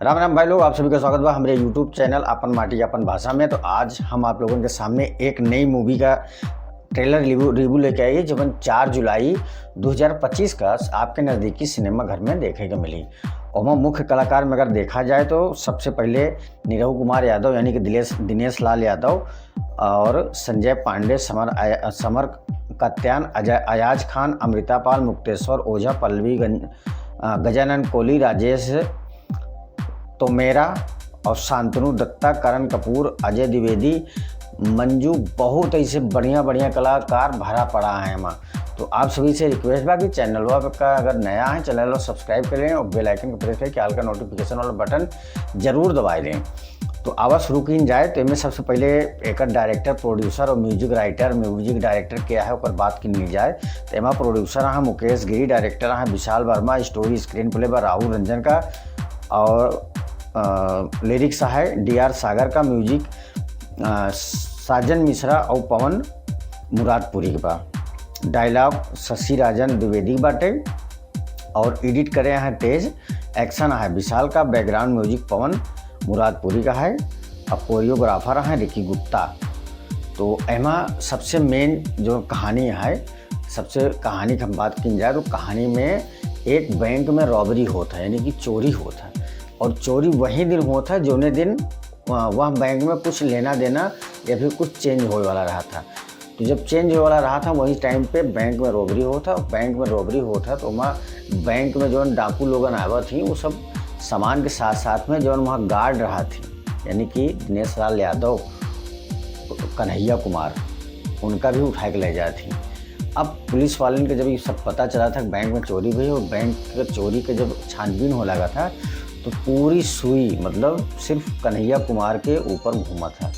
राम राम भाई लोग, आप सभी का स्वागत बा हमारे यूट्यूब चैनल अपन माटी अपन भाषा में। तो आज हम आप लोगों के सामने एक नई मूवी का ट्रेलर रिव्यू लेके आइए जो 4 जुलाई 2025 का आपके नज़दीकी सिनेमा घर में देखे को मिली। और मुख्य कलाकार में अगर देखा जाए तो सबसे पहले नीरव कुमार यादव यानी कि दिनेश लाल यादव और संजय पांडे, समर कत्यान, अयाज खान, अमृता पाल, मुक्तेश्वर ओझा, पल्लवी गजानन कोहली, राजेश तोमेरा और शांतनु दत्ता, करण कपूर, अजय द्विवेदी, मंजू, बहुत ऐसे बढ़िया बढ़िया कलाकार भरा पड़ा है वहाँ। तो आप सभी से रिक्वेस्ट बा कि चैनल का अगर नया है चैनल को सब्सक्राइब कर लें और बेल आइकन को प्रेस करके आल का नोटिफिकेशन वाला बटन जरूर दबा लें। तो आवाज़ शुरू की जाए तो इनमें सबसे पहले एक डायरेक्टर, प्रोड्यूसर और म्यूजिक डायरेक्टर क्या है ऊपर बात की जाए तो एमा प्रोड्यूसर है मुकेश गिरी, डायरेक्टर है विशाल वर्मा, स्टोरी स्क्रीन प्ले पर राहुल रंजन का और लिरिक्स है DR सागर का, म्यूजिक साजन मिश्रा और पवन मुरादपुरी के पास, डायलॉग शशि राजन द्विवेदी बाटे और एडिट करे हैं तेज, एक्शन है विशाल का, बैकग्राउंड म्यूजिक पवन मुरादपुरी का है और कोरियोग्राफर हैं रिकी गुप्ता। तो एमा सबसे मेन जो कहानी है, सबसे कहानी की हम बात की जाए तो कहानी में एक बैंक में रॉबरी होता है यानी कि चोरी होता है। और चोरी वही दिन होता है जो दिन वह बैंक में कुछ लेना देना या फिर कुछ चेंज होने वाला रहा था। तो जब चेंज होने वाला रहा था वही टाइम पे बैंक में रॉबरी होता। बैंक में रॉबरी होता तो वहाँ बैंक में जो डाकू लोग आवा थी वो सब सामान के साथ साथ में जो वहाँ गार्ड रहा थी यानी कि दिनेश लाल यादव, कन्हैया कुमार, उनका भी उठा के ले जाए थी। अब पुलिस वाले के जब ये सब पता चला था बैंक में चोरी हुई और बैंक के चोरी के जब छानबीन हो लगा था तो पूरी सुई मतलब सिर्फ कन्हैया कुमार के ऊपर घूमा था।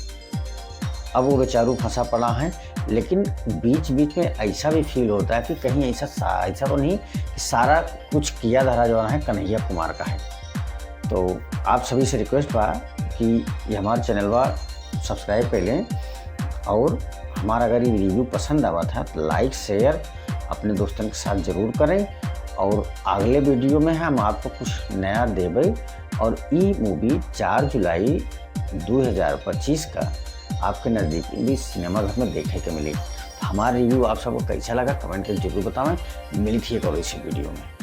अब वो बेचारू फंसा पड़ा है, लेकिन बीच बीच में ऐसा भी फील होता है कि कहीं ऐसा तो नहीं कि सारा कुछ किया धरा जो है कन्हैया कुमार का है। तो आप सभी से रिक्वेस्ट बा कि ये हमारे चैनल बा सब्सक्राइब कर लें और हमारा अगर ये रिव्यू पसंद आवा था तो लाइक शेयर अपने दोस्तों के साथ ज़रूर करें। और अगले वीडियो में हम आपको कुछ नया देवे और ई मूवी 4 जुलाई 2025 का आपके नज़दीकी भी सिनेमा घर में देखे के मिली। हमारा रिव्यू आप सबको कैसा लगा कमेंट करके जरूर बताएं। मिली थी एक और इसी वीडियो में।